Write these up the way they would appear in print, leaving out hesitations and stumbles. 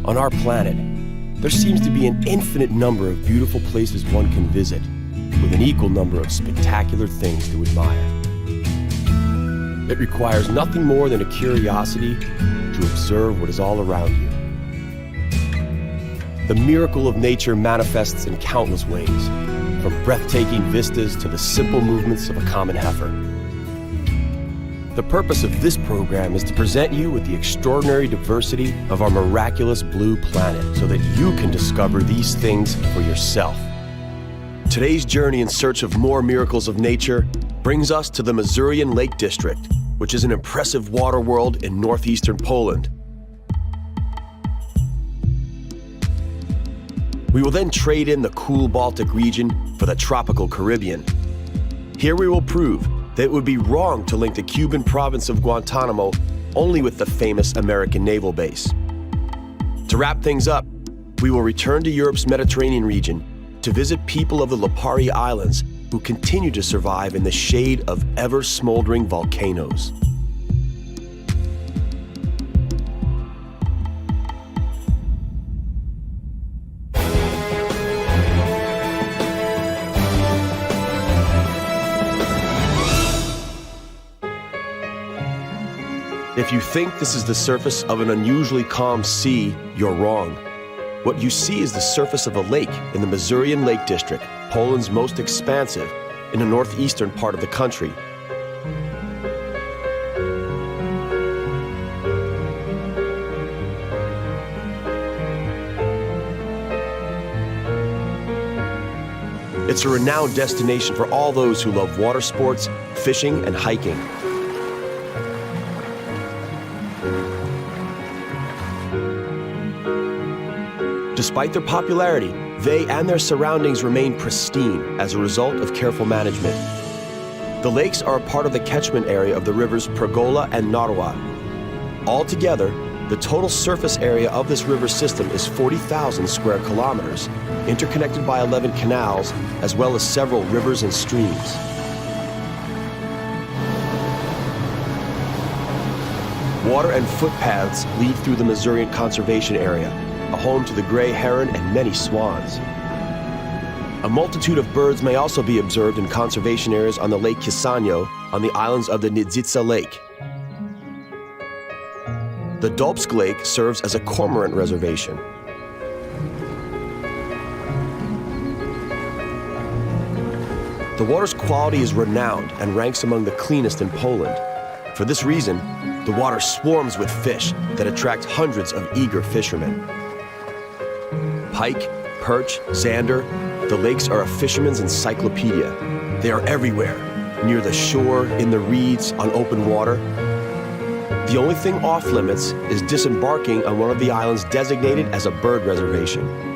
On our planet, there seems to be an infinite number of beautiful places one can visit, with an equal number of spectacular things to admire. It requires nothing more than a curiosity to observe what is all around you. The miracle of nature manifests in countless ways, from breathtaking vistas to the simple movements of a common heifer. The purpose of this program is to present you with the extraordinary diversity of our miraculous blue planet so that you can discover these things for yourself. Today's journey in search of more miracles of nature brings us to the Masurian Lake District, which is an impressive water world in northeastern Poland. We will then trade in the cool Baltic region for the tropical Caribbean. Here we will prove that it would be wrong to link the Cuban province of Guantanamo only with the famous American naval base. To wrap things up, we will return to Europe's Mediterranean region to visit people of the Lipari Islands who continue to survive in the shade of ever-smoldering volcanoes. If you think this is the surface of an unusually calm sea, you're wrong. What you see is the surface of a lake in the Masurian Lake District, Poland's most expansive, in the northeastern part of the country. It's a renowned destination for all those who love water sports, fishing, and hiking. Despite their popularity, they and their surroundings remain pristine as a result of careful management. The lakes are a part of the catchment area of the rivers Pergola and Narwa. Altogether, the total surface area of this river system is 40,000 square kilometers, interconnected by 11 canals, as well as several rivers and streams. Water and footpaths lead through the Masurian Conservation Area, a home to the gray heron and many swans. A multitude of birds may also be observed in conservation areas on the Lake Kisanyo on the islands of the Nidzica Lake. The Dolbsk Lake serves as a cormorant reservation. The water's quality is renowned and ranks among the cleanest in Poland. For this reason, the water swarms with fish that attract hundreds of eager fishermen. Pike, perch, zander, the lakes are a fisherman's encyclopedia. They are everywhere, near the shore, in the reeds, on open water. The only thing off limits is disembarking on one of the islands designated as a bird reservation.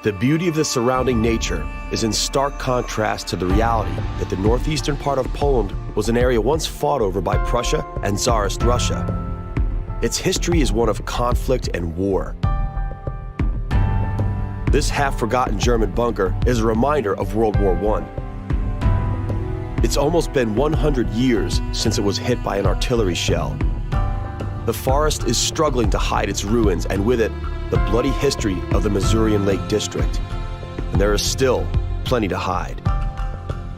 The beauty of the surrounding nature is in stark contrast to the reality that the northeastern part of Poland was an area once fought over by Prussia and Tsarist Russia. Its history is one of conflict and war. This half-forgotten German bunker is a reminder of World War I. It's almost been 100 years since it was hit by an artillery shell. The forest is struggling to hide its ruins, and with it, the bloody history of the Masurian Lake District. And there is still plenty to hide.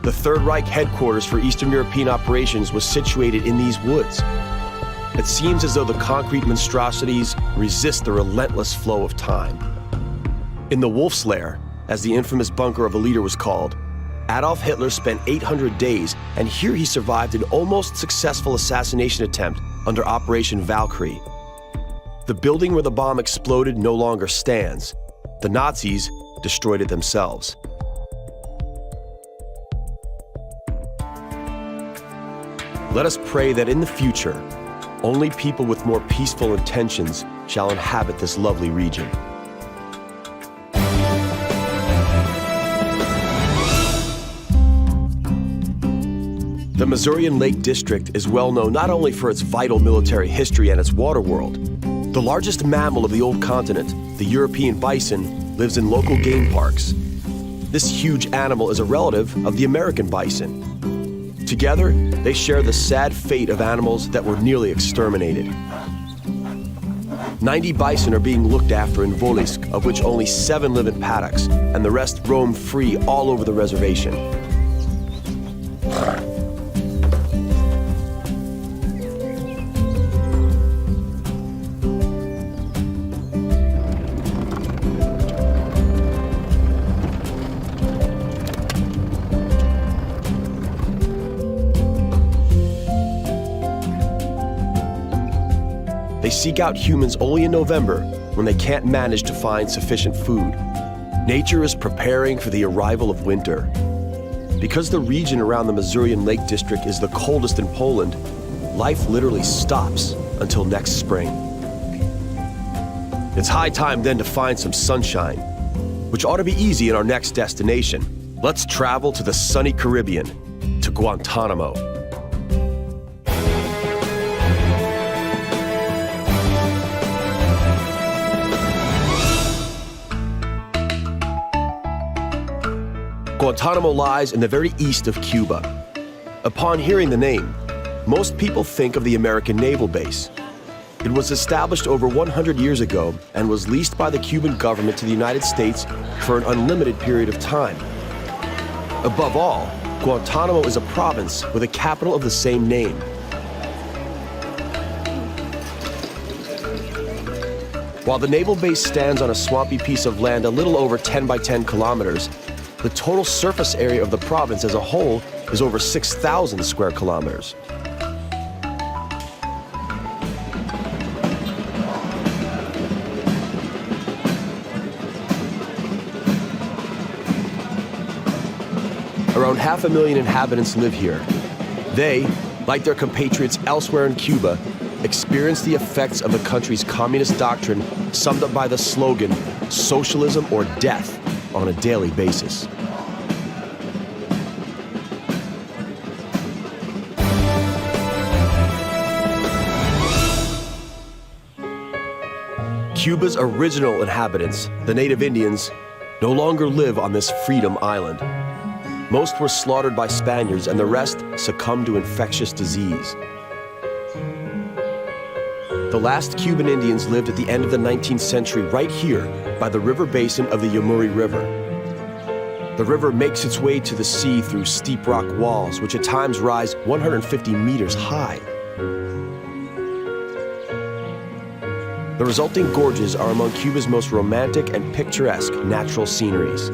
The Third Reich headquarters for Eastern European operations was situated in these woods. It seems as though the concrete monstrosities resist the relentless flow of time. In the Wolf's Lair, as the infamous bunker of the leader was called, Adolf Hitler spent 800 days, and here he survived an almost successful assassination attempt under Operation Valkyrie. The building where the bomb exploded no longer stands. The Nazis destroyed it themselves. Let us pray that in the future, only people with more peaceful intentions shall inhabit this lovely region. The Missourian Lake District is well known not only for its vital military history and its water world. The largest mammal of the old continent, the European bison, lives in local game parks. This huge animal is a relative of the American bison. Together, they share the sad fate of animals that were nearly exterminated. 90 bison are being looked after in Volisk, of which only 7 live in paddocks, and the rest roam free all over the reservation. They seek out humans only in November when they can't manage to find sufficient food. Nature is preparing for the arrival of winter. Because the region around the Missourian Lake District is the coldest in Poland, life literally stops until next spring. It's high time then to find some sunshine, which ought to be easy in our next destination. Let's travel to the sunny Caribbean, to Guantanamo. Guantanamo lies in the very east of Cuba. Upon hearing the name, most people think of the American naval base. It was established over 100 years ago and was leased by the Cuban government to the United States for an unlimited period of time. Above all, Guantanamo is a province with a capital of the same name. While the naval base stands on a swampy piece of land a little over 10 by 10 kilometers, the total surface area of the province as a whole is over 6,000 square kilometers. Around 500,000 inhabitants live here. They, like their compatriots elsewhere in Cuba, experience the effects of the country's communist doctrine summed up by the slogan, "Socialism or death," on a daily basis. Cuba's original inhabitants, the native Indians, no longer live on this freedom island. Most were slaughtered by Spaniards and the rest succumbed to infectious disease. The last Cuban Indians lived at the end of the 19th century right here by the river basin of the Yamuri River. The river makes its way to the sea through steep rock walls, which at times rise 150 meters high. The resulting gorges are among Cuba's most romantic and picturesque natural sceneries.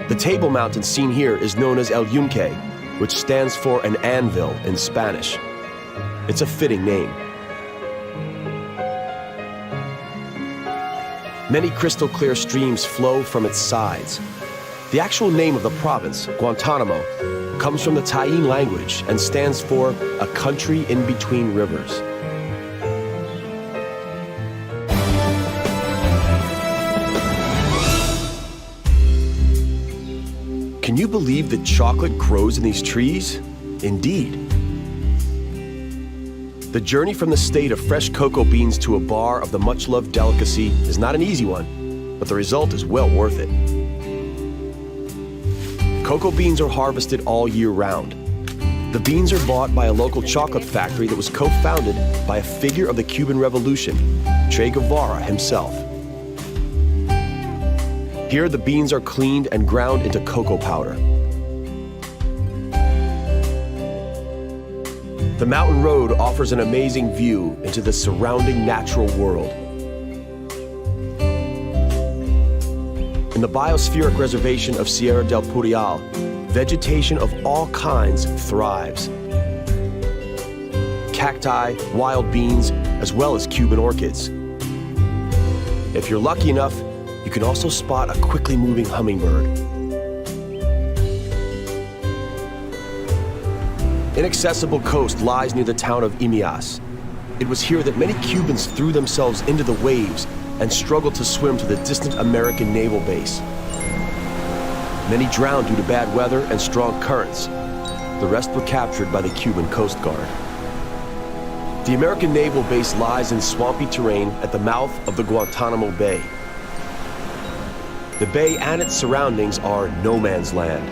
The Table Mountain seen here is known as El Yunque, which stands for an anvil in Spanish. It's a fitting name. Many crystal clear streams flow from its sides. The actual name of the province, Guantanamo, comes from the Taín language and stands for a country in between rivers. Can you believe that chocolate grows in these trees? Indeed. The journey from the state of fresh cocoa beans to a bar of the much-loved delicacy is not an easy one, but the result is well worth it. Cocoa beans are harvested all year round. The beans are bought by a local chocolate factory that was co-founded by a figure of the Cuban Revolution, Che Guevara himself. Here, the beans are cleaned and ground into cocoa powder. The mountain road offers an amazing view into the surrounding natural world. In the biospheric reservation of Sierra del Purial, vegetation of all kinds thrives. Cacti, wild beans, as well as Cuban orchids. If you're lucky enough, you can also spot a quickly moving hummingbird. Inaccessible coast lies near the town of Imias. It was here that many Cubans threw themselves into the waves, and struggled to swim to the distant American naval base. Many drowned due to bad weather and strong currents. The rest were captured by the Cuban Coast Guard. The American naval base lies in swampy terrain at the mouth of the Guantanamo Bay. The bay and its surroundings are no man's land.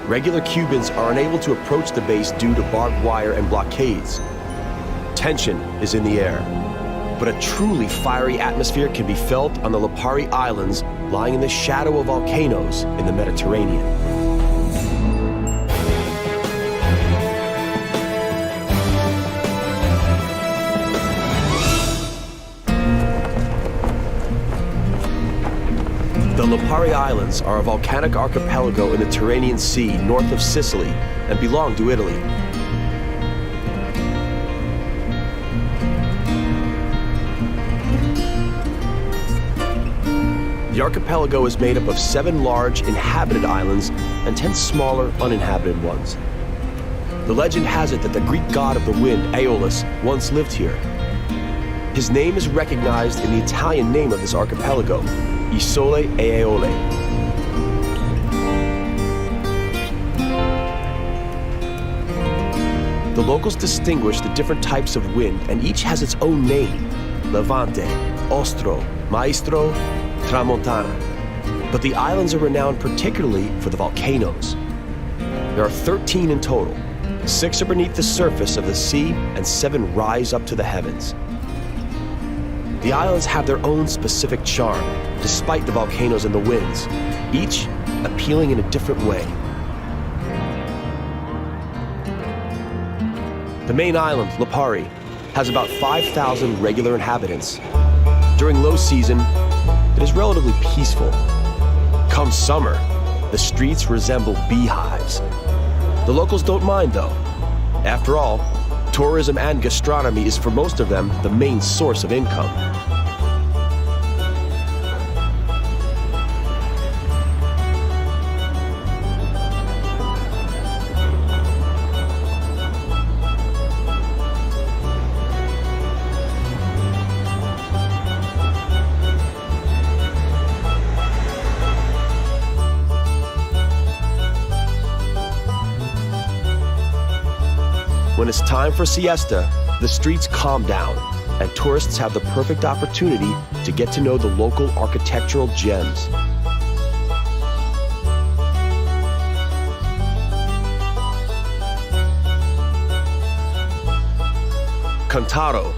Regular Cubans are unable to approach the base due to barbed wire and blockades. Tension is in the air, but a truly fiery atmosphere can be felt on the Lipari Islands, lying in the shadow of volcanoes in the Mediterranean. The Lipari Islands are a volcanic archipelago in the Tyrrhenian Sea north of Sicily and belong to Italy. The archipelago is made up of 7 large inhabited islands and 10 smaller uninhabited ones. The legend has it that the Greek god of the wind, Aeolus, once lived here. His name is recognized in the Italian name of this archipelago, Isole e Eole. The locals distinguish the different types of wind, and each has its own name: Levante, Ostro, Maestro, Tramontana. But the islands are renowned particularly for the volcanoes. There are 13 in total. 6 are beneath the surface of the sea, and 7 rise up to the heavens. The islands have their own specific charm, despite the volcanoes and the winds, each appealing in a different way. The main island, Lipari, has about 5,000 regular inhabitants. During low season, it is relatively peaceful. Come summer, the streets resemble beehives. The locals don't mind, though. After all, tourism and gastronomy is for most of them the main source of income. When it's time for siesta, the streets calm down, and tourists have the perfect opportunity to get to know the local architectural gems. Cantaro,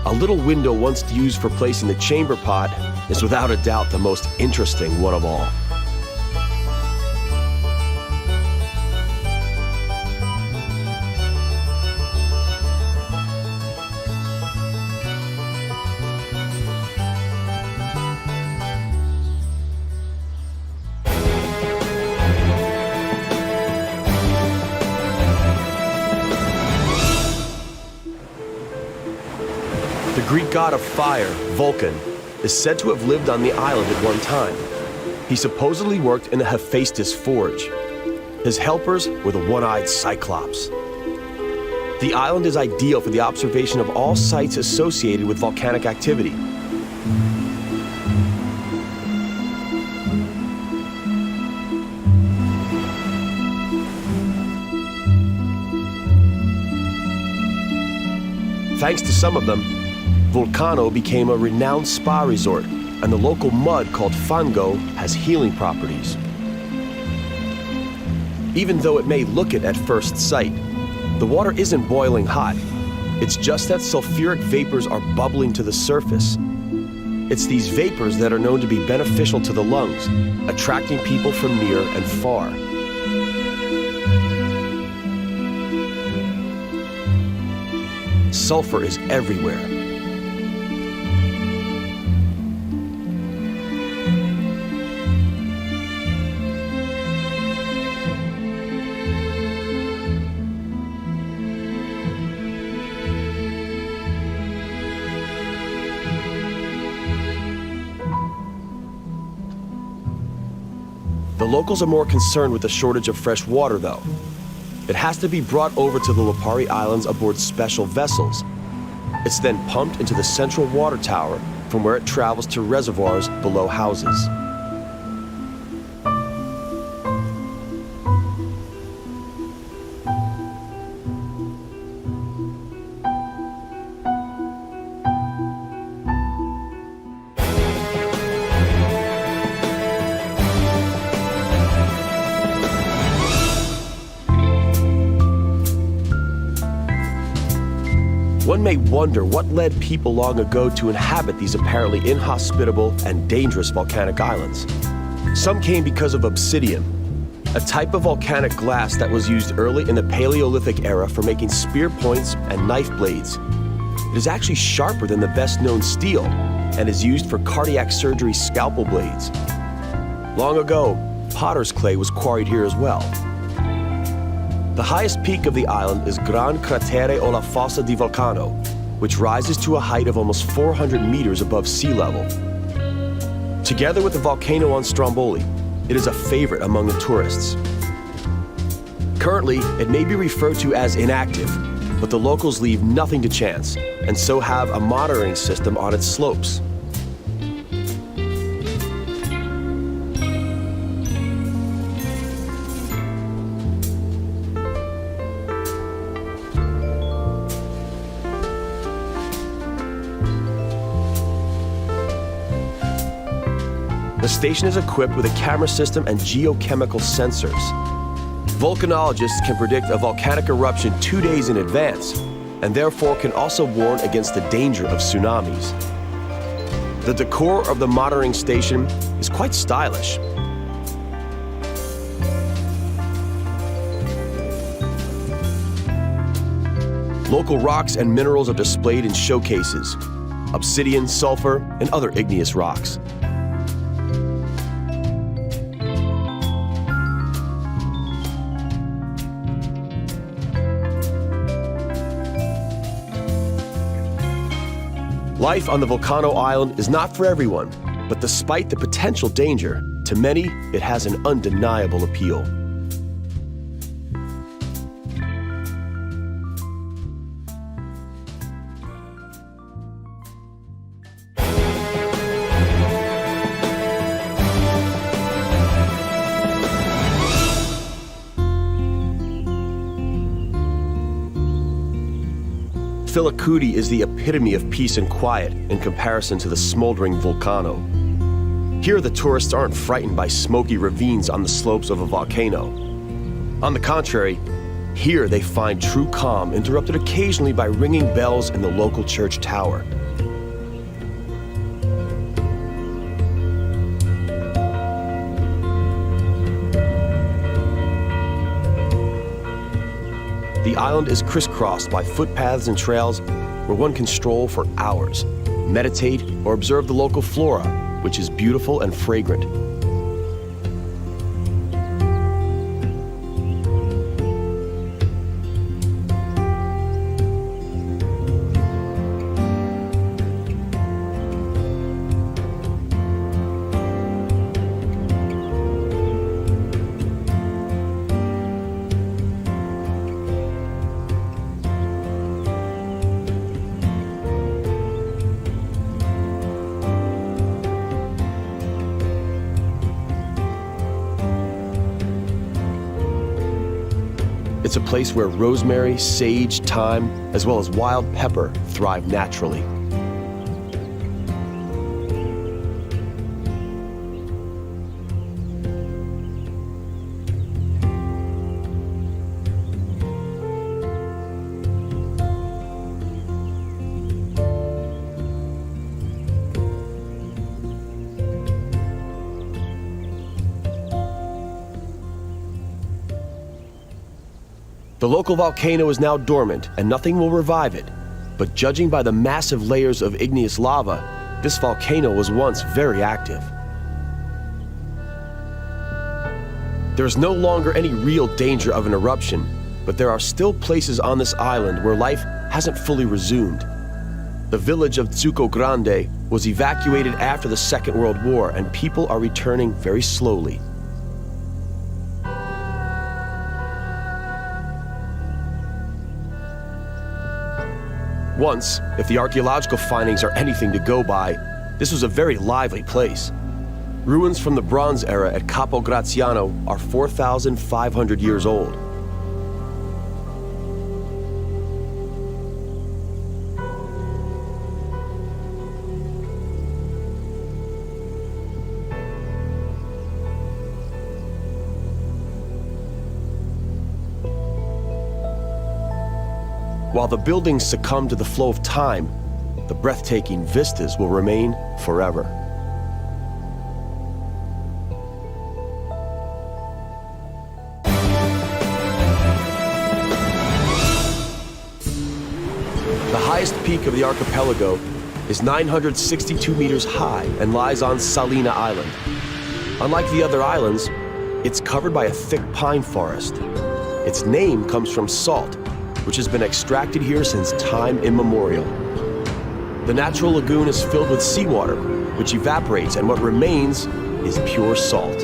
a little window once used for placing the chamber pot, is without a doubt the most interesting one of all. The Greek god of fire, Vulcan, is said to have lived on the island at one time. He supposedly worked in the Hephaestus forge. His helpers were the one-eyed Cyclops. The island is ideal for the observation of all sites associated with volcanic activity. Thanks to some of them, Vulcano became a renowned spa resort, and the local mud called fango has healing properties. Even though it may look it at first sight, the water isn't boiling hot. It's just that sulfuric vapors are bubbling to the surface. It's these vapors that are known to be beneficial to the lungs, attracting people from near and far. Sulfur is everywhere. The locals are more concerned with the shortage of fresh water, though. It has to be brought over to the Lipari Islands aboard special vessels. It's then pumped into the central water tower, from where it travels to reservoirs below houses. One may wonder what led people long ago to inhabit these apparently inhospitable and dangerous volcanic islands. Some came because of obsidian, a type of volcanic glass that was used early in the Paleolithic era for making spear points and knife blades. It is actually sharper than the best-known steel and is used for cardiac surgery scalpel blades. Long ago, potter's clay was quarried here as well. The highest peak of the island is Gran Cratere o la Fossa di Vulcano, which rises to a height of almost 400 meters above sea level. Together with the volcano on Stromboli, it is a favorite among the tourists. Currently, it may be referred to as inactive, but the locals leave nothing to chance, and so have a monitoring system on its slopes. The station is equipped with a camera system and geochemical sensors. Volcanologists can predict a volcanic eruption 2 days in advance, and therefore can also warn against the danger of tsunamis. The decor of the monitoring station is quite stylish. Local rocks and minerals are displayed in showcases: obsidian, sulfur, and other igneous rocks. Life on the Volcano Island is not for everyone, but despite the potential danger, to many, it has an undeniable appeal. Filicudi is the epitome of peace and quiet in comparison to the smoldering volcano. Here, the tourists aren't frightened by smoky ravines on the slopes of a volcano. On the contrary, here they find true calm, interrupted occasionally by ringing bells in the local church tower. The island is crisscrossed by footpaths and trails where one can stroll for hours, meditate, or observe the local flora, which is beautiful and fragrant. It's a place where rosemary, sage, thyme, as well as wild pepper thrive naturally. The local volcano is now dormant and nothing will revive it, but judging by the massive layers of igneous lava, this volcano was once very active. There is no longer any real danger of an eruption, but there are still places on this island where life hasn't fully resumed. The village of Zucco Grande was evacuated after the Second World War, and people are returning very slowly. Once, if the archaeological findings are anything to go by, this was a very lively place. Ruins from the Bronze Era at Capo Graziano are 4,500 years old. While the buildings succumb to the flow of time, the breathtaking vistas will remain forever. The highest peak of the archipelago is 962 meters high and lies on Salina Island. Unlike the other islands, it's covered by a thick pine forest. Its name comes from salt, which has been extracted here since time immemorial. The natural lagoon is filled with seawater, which evaporates, and what remains is pure salt.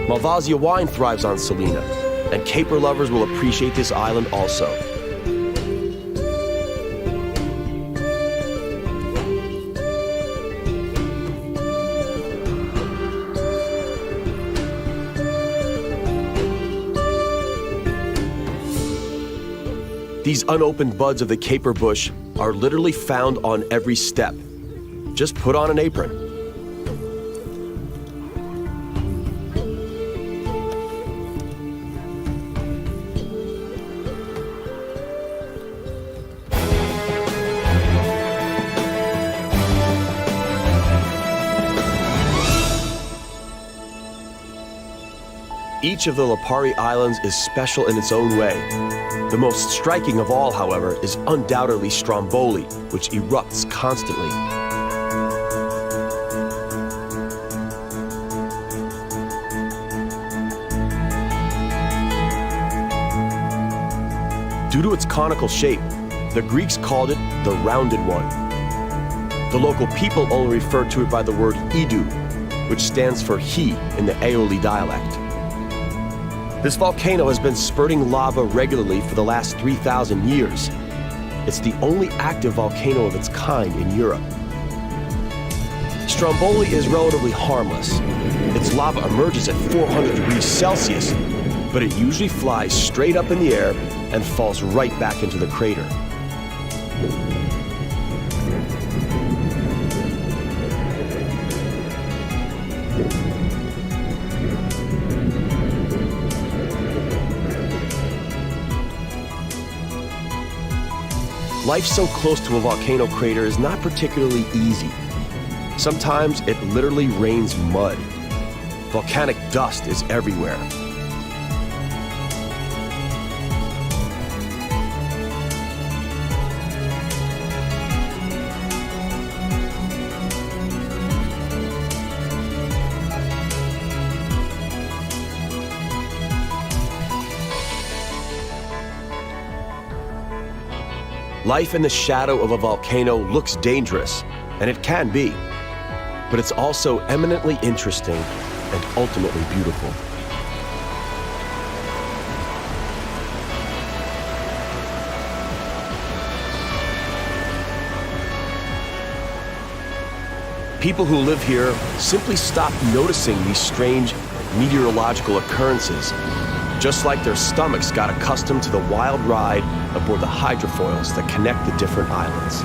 Malvasia wine thrives on Salina, and caper lovers will appreciate this island also. These unopened buds of the caper bush are literally found on every step. Just put on an apron. Each of the Lipari Islands is special in its own way. The most striking of all, however, is undoubtedly Stromboli, which erupts constantly. Due to its conical shape, the Greeks called it the rounded one. The local people only refer to it by the word idu, which stands for he in the Aeoli dialect. This volcano has been spurting lava regularly for the last 3,000 years. It's the only active volcano of its kind in Europe. Stromboli is relatively harmless. Its lava emerges at 400 degrees Celsius, but it usually flies straight up in the air and falls right back into the crater. Life so close to a volcano crater is not particularly easy. Sometimes it literally rains mud. Volcanic dust is everywhere. Life in the shadow of a volcano looks dangerous, and it can be, but it's also eminently interesting and ultimately beautiful. People who live here simply stop noticing these strange meteorological occurrences, just like their stomachs got accustomed to the wild ride aboard the hydrofoils that connect the different islands.